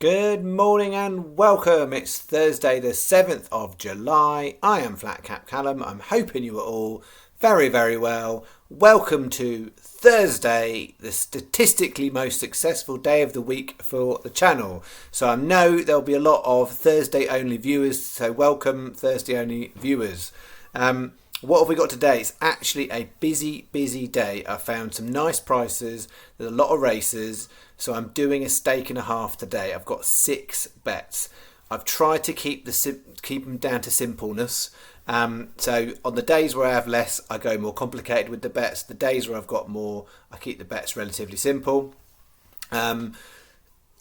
Good morning and welcome. It's Thursday, the 7th of July. I am Flat Cap Callum. I'm hoping you are all very, very well. Welcome to Thursday, the statistically most successful day of the week for the channel. So I know there'll be a lot of Thursday only viewers, so welcome Thursday only viewers. What have we got today? It's actually a busy day. I found some nice prices. There's a lot of races. So I'm doing a stake and a half today. I've got 6 bets. I've tried to keep them down to simpleness. So on the days where I have less, I go more complicated with the bets. The days where I've got more, I keep the bets relatively simple.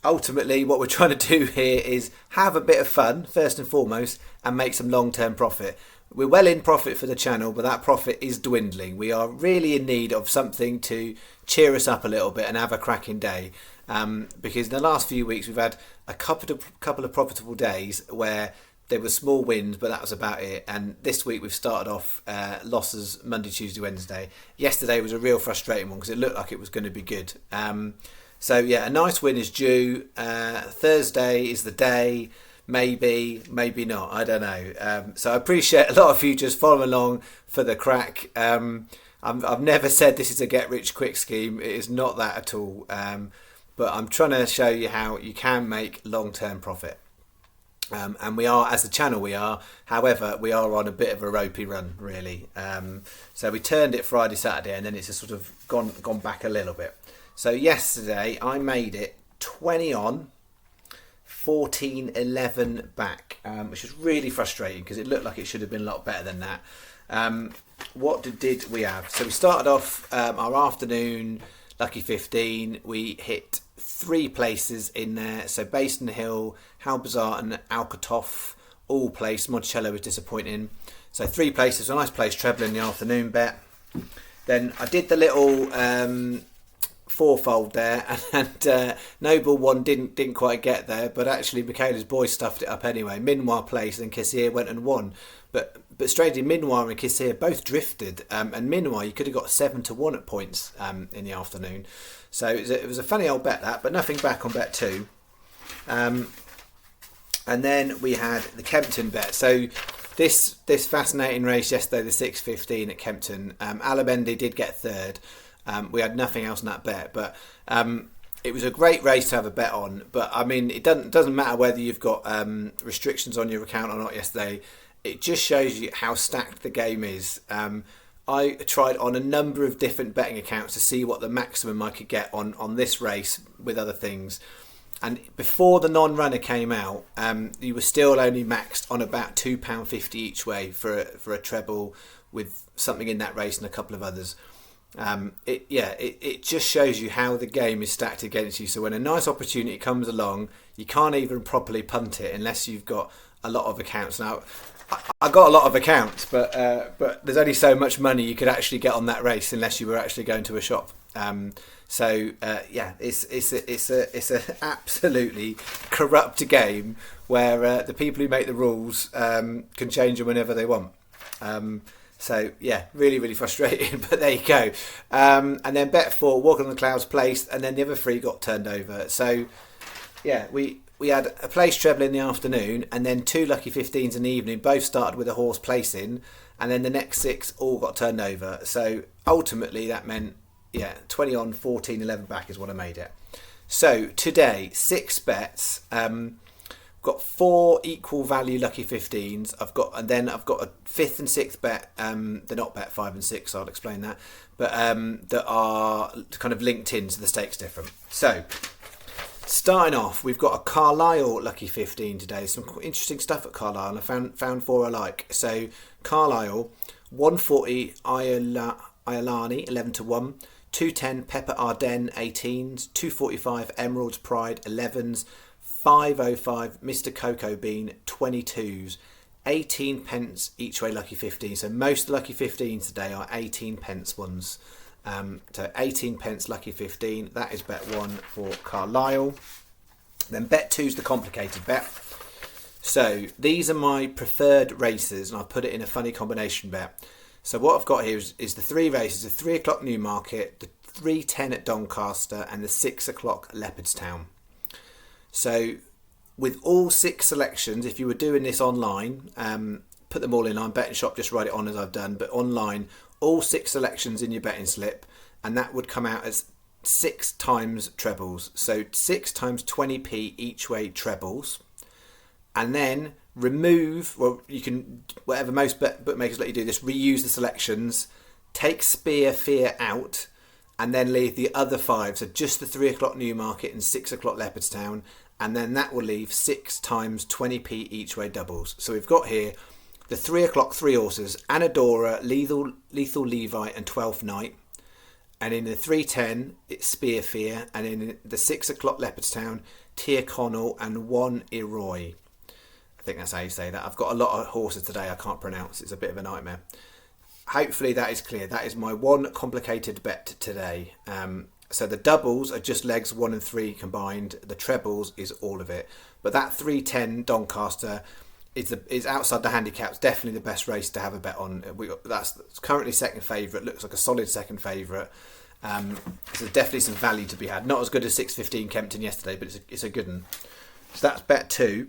Ultimately, what we're trying to do here is have a bit of fun, first and foremost, and make some long-term profit. We're well in profit for the channel, but that profit is dwindling. We are really in need of something to cheer us up a little bit and have a cracking day. Because in the last few weeks, we've had a couple of profitable days where there were small wins, but that was about it. And this week, we've started off losses Monday, Tuesday, Wednesday. Yesterday was a real frustrating one because it looked like it was going to be good. So yeah, a nice win is due. Thursday is the day. Maybe not. I don't know. So I appreciate a lot of you just following along for the crack. I've never said this is a get rich quick scheme. It is not that at all. But I'm trying to show you how you can make long term profit. And we are, as the channel, we are. However, we are on a bit of a ropey run, really. So we turned it Friday, Saturday, and then it's just sort of gone back a little bit. So yesterday I made it 20 on. 14-11 back, which is really frustrating because it looked like it should have been a lot better than that. What did we have? So we started off our afternoon lucky 15. We hit 3 places in there. So Basin Hill, Halbazar and Alcatoff all placed. Monticello was disappointing. So 3 places, a nice place treble in the afternoon bet. Then I did the little fourfold there, and Noble one didn't quite get there, but actually Michaela's boy stuffed it up anyway. Minoir placed and Kissir went and won, but strangely Minoir and Kissir both drifted, and Minoir you could have got 7 to 1 at points in the afternoon. So it was a funny old bet that, but nothing back on bet 2. And then we had the Kempton bet. So this fascinating race yesterday, the 6:15 at Kempton. Alabendi did get 3rd. We had nothing else in that bet, but it was a great race to have a bet on. But I mean, it doesn't matter whether you've got restrictions on your account or not yesterday. It just shows you how stacked the game is. I tried on a number of different betting accounts to see what the maximum I could get on this race with other things. And before the non-runner came out, you were still only maxed on about £2.50 each way for a treble with something in that race and a couple of others. It just shows you how the game is stacked against you. So when a nice opportunity comes along, you can't even properly punt it unless you've got a lot of accounts. Now, I got a lot of accounts, but there's only so much money you could actually get on that race unless you were actually going to a shop. It's a absolutely corrupt game where the people who make the rules can change them whenever they want. So yeah, really frustrating, but there you go. And then bet 4, Walking on the Clouds placed, and then the other 3 got turned over. So yeah, we had a place treble in the afternoon, and then 2 lucky 15s in the evening. Both started with a horse placing, and then the next 6 all got turned over. So ultimately, that meant 20 on, 14-11 back is what I made it. So today, 6 bets. Got 4 equal value lucky 15s. I've got a 5th and 6th bet. They're not bet 5 and 6, so I'll explain that. But that are kind of linked in, so the stake's different. So starting off, we've got a Carlisle lucky 15 today. Some interesting stuff at Carlisle, and I found 4 I like. So Carlisle, 140 Iolani 11 to 1, 210 Pepper Ardennes 18s, 245 Emerald's Pride 11s. 505 Mr. Cocoa Bean 22s, 18 pence each way lucky 15. So most lucky 15s today are 18 pence ones. So 18 pence lucky 15. That is bet 1 for Carlisle. Then bet 2 is the complicated bet. So these are my preferred races, and I've put it in a funny combination bet. So what I've got here is the 3 races: the 3 o'clock Newmarket, the 3:10 at Doncaster, and the 6 o'clock Leopardstown. So with all 6 selections, if you were doing this online, put them all in on betting shop, just write it on as I've done, but online, all 6 selections in your betting slip, and that would come out as 6 times trebles. So 6 times 20p each way trebles. And then remove, well, you can, whatever most bookmakers let you do this, reuse the selections, take Spear Fear out, and then leave the other 5. So just the 3 o'clock Newmarket and 6 o'clock Leopardstown. And then that will leave 6 times 20p each way doubles. So we've got here the 3 o'clock 3 horses, Anadora, Lethal Levi and 12th Night. And in the 3:10, it's Spear Fear. And in the 6 o'clock Leopardstown, Tia Connell and 1 Eroy. I think that's how you say that. I've got a lot of horses today I can't pronounce. It's a bit of a nightmare. Hopefully that is clear. That is my one complicated bet today. So the doubles are just legs 1 and 3 combined. The trebles is all of it. But that 3:10 Doncaster is outside the handicaps. Definitely the best race to have a bet on. That's currently second favourite. Looks like a solid second favourite. So there's definitely some value to be had. Not as good as 6:15 Kempton yesterday, but it's a good one. So that's bet 2.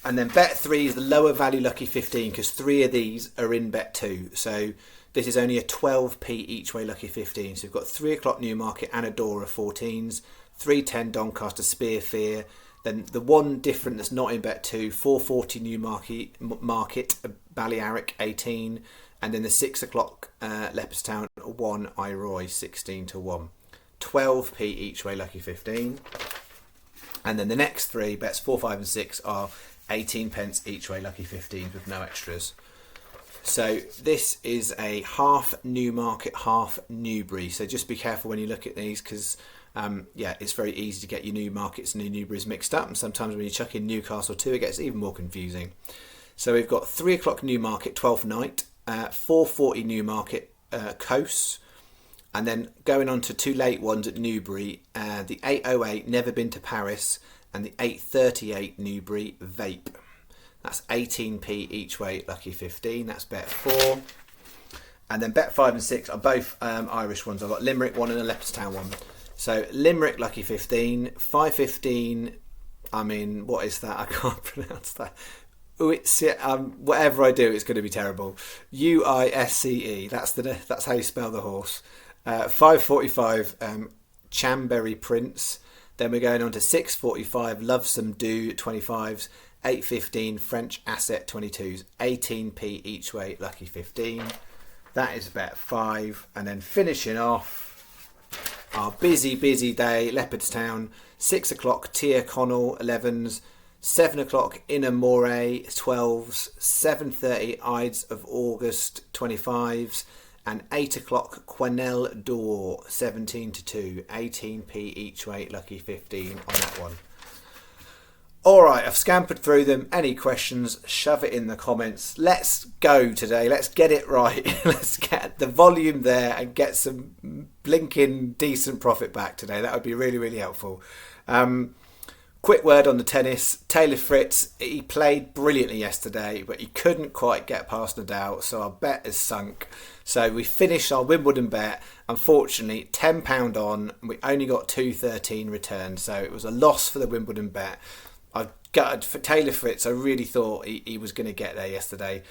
And then bet 3 is the lower value lucky 15, because 3 of these are in bet 2. So this is only a 12p each way lucky 15. So we've got 3 o'clock Newmarket, Anadora 14s, 3:10 Doncaster, Spear Fear. Then the one different that's not in bet 2, 4:40 Newmarket, Balearic 18. And then the 6 o'clock Leopardstown 1 Iroy 16 to 1. 12p each way lucky 15. And then the next 3 bets 4, 5 and 6 are 18 pence each way lucky 15s with no extras. So this is a half Newmarket, half Newbury. So just be careful when you look at these, because it's very easy to get your Newmarkets and your Newburys mixed up, and sometimes when you chuck in Newcastle too, it gets even more confusing. So we've got 3 o'clock Newmarket, 12th Night, 4:40 Newmarket, Coast, and then going on to 2 late ones at Newbury, the 8:08 Never Been to Paris, and the 8:38 Newbury Vape. That's 18p each way lucky 15. That's bet 4. And then bet 5 and 6 are both Irish ones. I've got Limerick 1 and a Leopardstown 1. So Limerick lucky 15, 5:15. I mean, what is that? I can't pronounce that. Whatever I do, it's going to be terrible. UISCE. That's how you spell the horse. 5:45 Chamberry Prince. Then we're going on to 6:45 Lovesome Do 25s, 8:15 French Asset 22s, 18p each way lucky 15. That is bet 5. And then finishing off our busy day, Leopardstown, 6 o'clock Tia Connell 11s, 7 o'clock Inner Moray 12s, 7:30 Ides of August 25s, and 8 o'clock Quenelle d'Or 17 to 2, 18p each way lucky 15 on that one. Alright, I've scampered through them. Any questions, shove it in the comments. Let's go today. Let's get it right. Let's get the volume there and get some blinking decent profit back today. That would be really, really helpful. Quick word on the tennis. Taylor Fritz, he played brilliantly yesterday, but he couldn't quite get past Nadal, so our bet is sunk. So we finished our Wimbledon bet, unfortunately, £10 on, and we only got 2.13 returned, so it was a loss for the Wimbledon bet. I've gutted for Taylor Fritz. I really thought he was going to get there yesterday.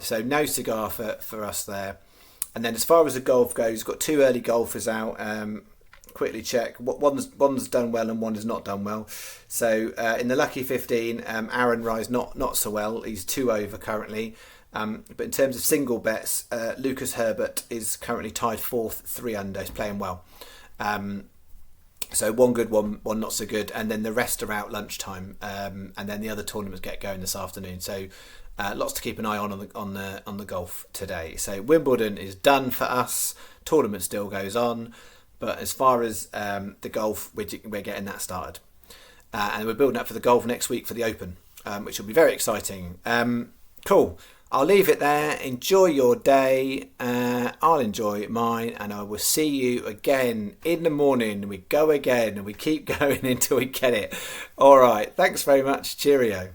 So no cigar for us there. And then as far as the golf goes, got 2 early golfers out. Quickly check. One's done well and one has not done well. So in the lucky 15, Aaron Rye's not so well. He's 2 over currently. But in terms of single bets, Lucas Herbert is currently tied 4th, 3 under. He's playing well. So one good, one not so good, and then the rest are out lunchtime, and then the other tournaments get going this afternoon. So lots to keep an eye on the golf today. So Wimbledon is done for us. Tournament still goes on, but as far as the golf, we're getting that started, and we're building up for the golf next week for the Open, which will be very exciting. Cool. I'll leave it there. Enjoy your day. I'll enjoy mine, and I will see you again in the morning. We go again, and we keep going until we get it. All right. Thanks very much. Cheerio.